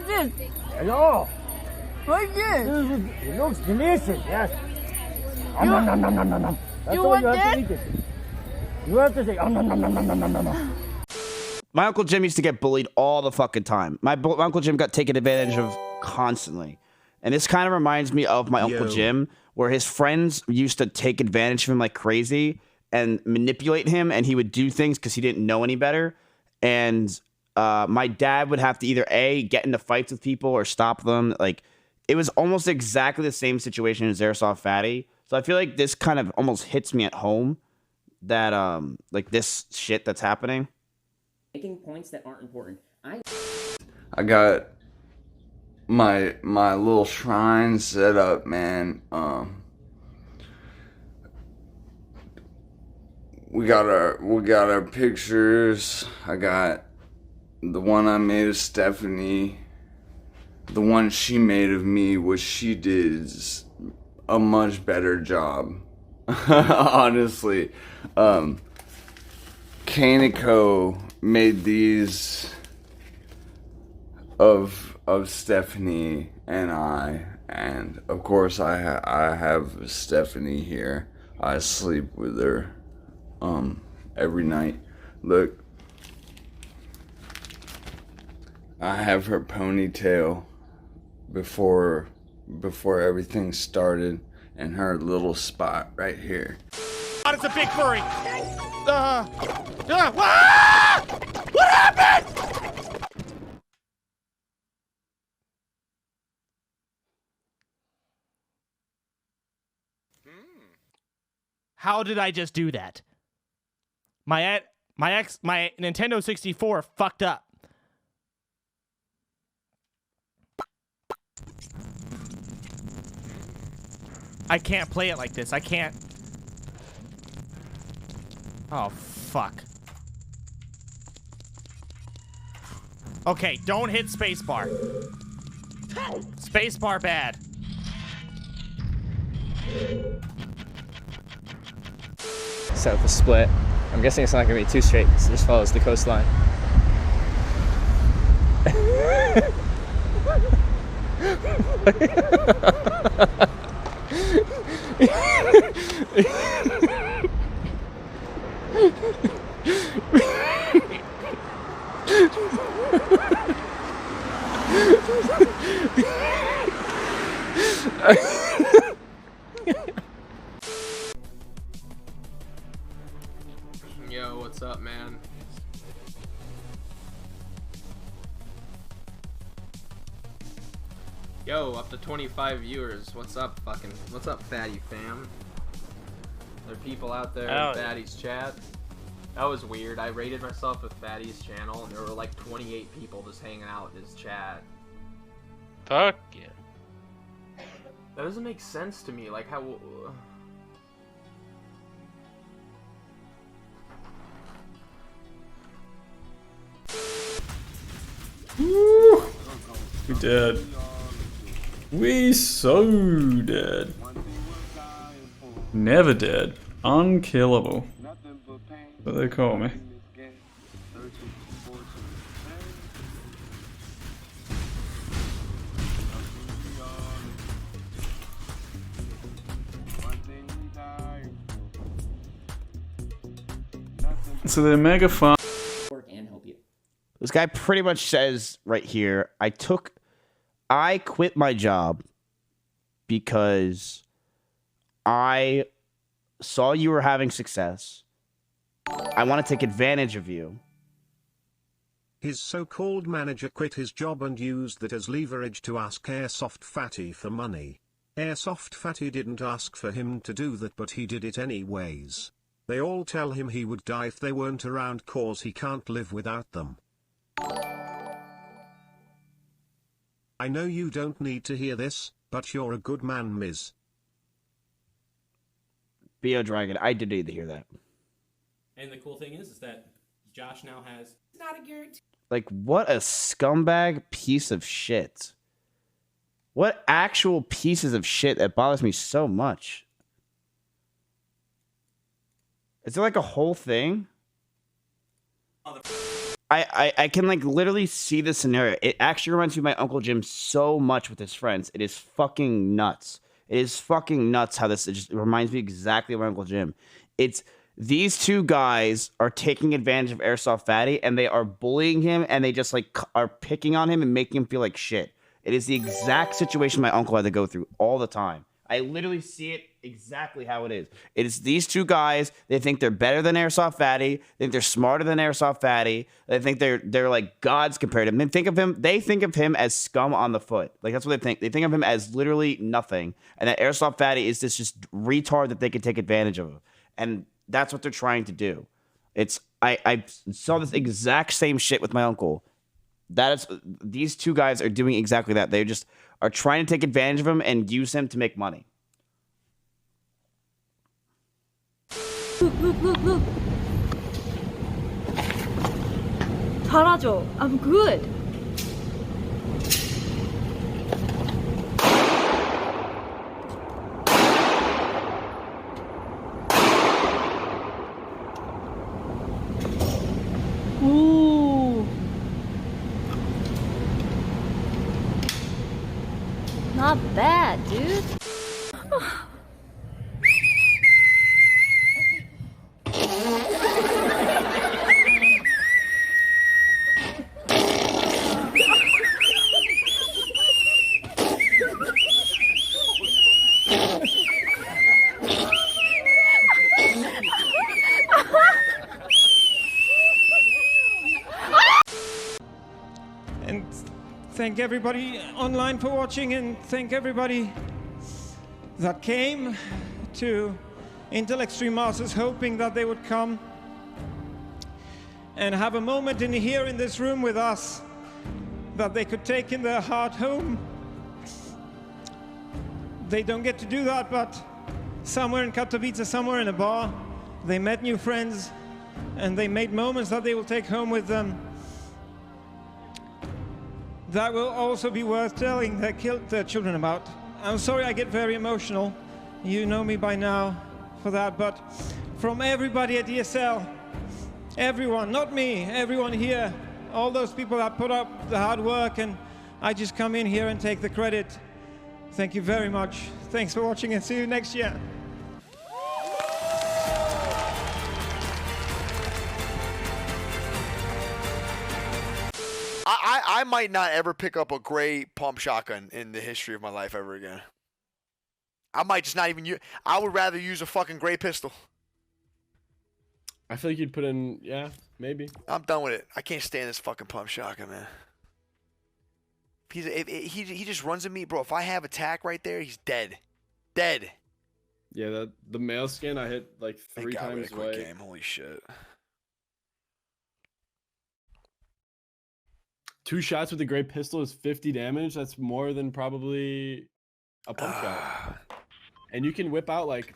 this? Hello. What's this? It looks delicious, yes. You- Nom, nom, nom, nom, nom, nom. That's you all want you have to that? eat this. You have to say, nom, nom, nom, nom, nom, nom, nom, nom. My Uncle Jim used to get bullied all the fucking time. My Uncle Jim got taken advantage of constantly. And this kind of reminds me of my Uncle Jim, where his friends used to take advantage of him like crazy and manipulate him, and he would do things because he didn't know any better. And my dad would have to either A, get into fights with people or stop them. Like, it was almost exactly the same situation as Airsoft Fatty. So I feel like this kind of almost hits me at home, that like this shit that's happening. Making points that aren't important. I got my little shrine set up, man. We got our pictures. I got the one I made of Stephanie. The one she made of me, which she did is a much better job. Honestly. Kaneko made these of Stephanie and I, and of course I have Stephanie here. I sleep with her every night. Look, I have her ponytail before everything started, and her little spot right here. It's a big furry. What happened? How did I just do that? My Nintendo 64 fucked up. I can't play it like this. I can't. Oh, fuck. Okay, don't hit spacebar. Spacebar bad. Set up a split. I'm guessing it's not gonna be too straight because it just follows the coastline. Yo, what's up, man? Yo, up to 25 viewers. What's up, what's up, Fatty fam? There are people out there in Fatty's chat. That was weird. I rated myself with Fatty's channel, and there were like 28 people just hanging out in his chat. Fuck yeah. That doesn't make sense to me. Like, how... Woo! We dead. We so dead. Never dead. Unkillable. That's what they call me. So they're mega fun. This guy pretty much says right here, I quit my job because I saw you were having success. I want to take advantage of you. His so-called manager quit his job and used that as leverage to ask Airsoft Fatty for money. Airsoft Fatty didn't ask for him to do that, but he did it anyways. They all tell him he would die if they weren't around cause he can't live without them. I know you don't need to hear this, but you're a good man, Miz. Bio Dragon, I did need to hear that. And the cool thing is that Josh now has not a guarantee. Like, what a scumbag piece of shit. What actual pieces of shit that bothers me so much. Is it like a whole thing? I can like literally see the scenario. It actually reminds me of my Uncle Jim so much with his friends. It is fucking nuts. It is fucking nuts how this, it just reminds me exactly of my Uncle Jim. It's these two guys are taking advantage of Airsoft Fatty and they are bullying him and they just like are picking on him and making him feel like shit. It is the exact situation my uncle had to go through all the time. I literally see it exactly how it is. It is these two guys. They think they're better than Airsoft Fatty. They think they're smarter than Airsoft Fatty. They think they're like gods compared to him. They think of him as scum on the foot. Like that's what they think. They think of him as literally nothing. And that Airsoft Fatty is this just retard that they can take advantage of. And that's what they're trying to do. I saw this exact same shit with my uncle. These two guys are doing exactly that. They just are trying to take advantage of him and use him to make money. Look. 잘하죠. I'm good. Ooh. Not bad, dude. And thank everybody online for watching, and thank everybody that came to Intel Extreme Masters hoping that they would come and have a moment in here in this room with us that they could take in their heart home. They don't get to do that, but somewhere in Katowice, somewhere in a bar, they met new friends and they made moments that they will take home with them. That will also be worth telling their children about. I'm sorry I get very emotional. You know me by now for that, but from everybody at ESL, everyone, not me, everyone here, all those people that put up the hard work, and I just come in here and take the credit. Thank you very much. Thanks for watching and see you next year. I might not ever pick up a gray pump shotgun in the history of my life ever again. I might just not even use. I would rather use a fucking gray pistol. I feel like you'd put in, yeah, maybe. I'm done with it. I can't stand this fucking pump shotgun, man. He just runs at me, bro. If I have attack right there, he's dead. Dead. Yeah, the male skin I hit like 3 times quick away. game. Holy shit. 2 shots with a gray pistol is 50 damage. That's more than probably a pump shot. And you can whip out like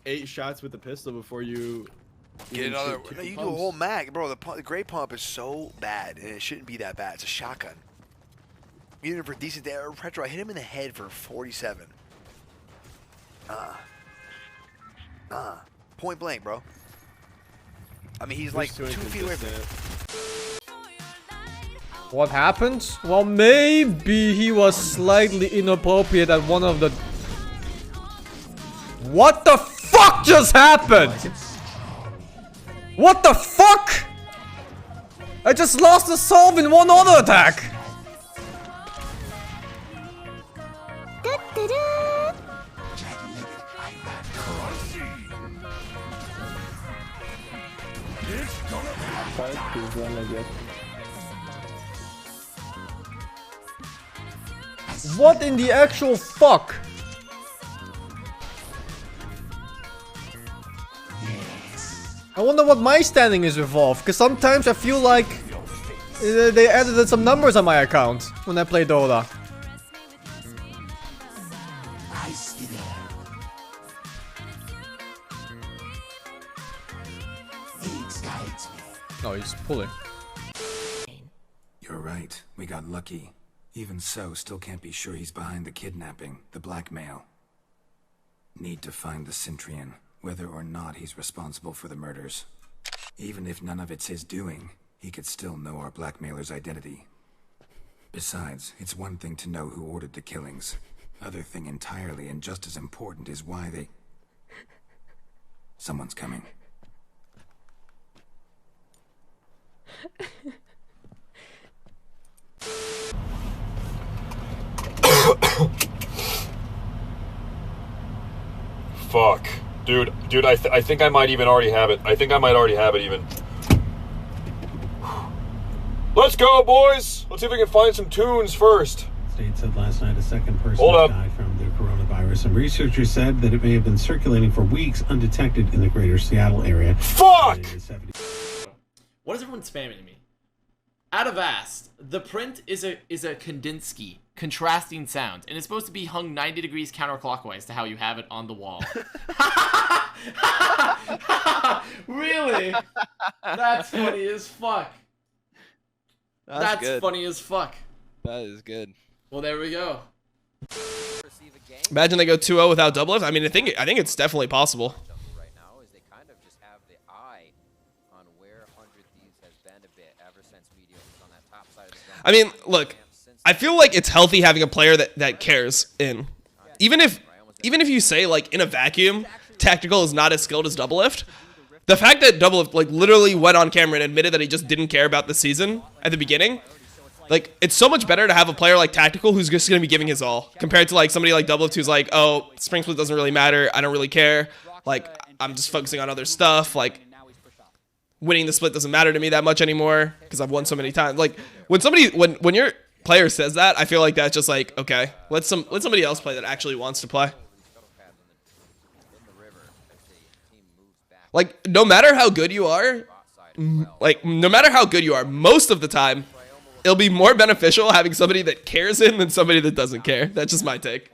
8 shots with the pistol before you get another. No, you do a whole mag, bro. The gray pump is so bad, and it shouldn't be that bad. It's a shotgun. Even for decent retro, I hit him in the head for 47. Point blank, bro. I mean, he's like 2 feet away from me. What happened? Well, maybe he was slightly inappropriate at one of the... What the fuck just happened? What the fuck? I just lost the solve in one auto attack. What in the actual fuck? I wonder what my standing is involved, because sometimes I feel like they added some numbers on my account when I play Dota. Oh, he's pulling. You're right. We got lucky. Even so, still can't be sure he's behind the kidnapping, the blackmail. Need to find the Centrian, whether or not he's responsible for the murders. Even if none of it's his doing, he could still know our blackmailer's identity. Besides, it's one thing to know who ordered the killings. Other thing entirely and just as important is why they... Someone's coming. Fuck. Dude, I think I might even already have it. I think I might already have it even. Let's go, boys! Let's see if we can find some tunes first. State said last night a second person Hold up. died from the coronavirus, and researchers said that it may have been circulating for weeks undetected in the greater Seattle area. Fuck! What is everyone spamming me? Avast, the print is a Kandinsky, contrasting sound, and it's supposed to be hung 90 degrees counterclockwise to how you have it on the wall. Really? That's funny as fuck. That's good. funny as fuck. That is good. Well, there we go. Imagine they go 2-0 without Doublelift. I mean, I think it's definitely possible. Right now is they kind of just have the eye on where 100 Thieves has been a bit ever since Meteor was on that top side of the zone. I mean, look, I feel like it's healthy having a player that cares in. Even if you say, like, in a vacuum, Tactical is not as skilled as Doublelift, the fact that Doublelift, like, literally went on camera and admitted that he just didn't care about the season at the beginning, like, it's so much better to have a player like Tactical who's just going to be giving his all, compared to, like, somebody like Doublelift who's like, oh, Spring Split doesn't really matter, I don't really care, like, I'm just focusing on other stuff, like, winning the split doesn't matter to me that much anymore, because I've won so many times. Like, when your player says that, I feel like that's just like, okay, let somebody else play that actually wants to play. Like, no matter how good you are, most of the time, it'll be more beneficial having somebody that cares in than somebody that doesn't care. That's just my take.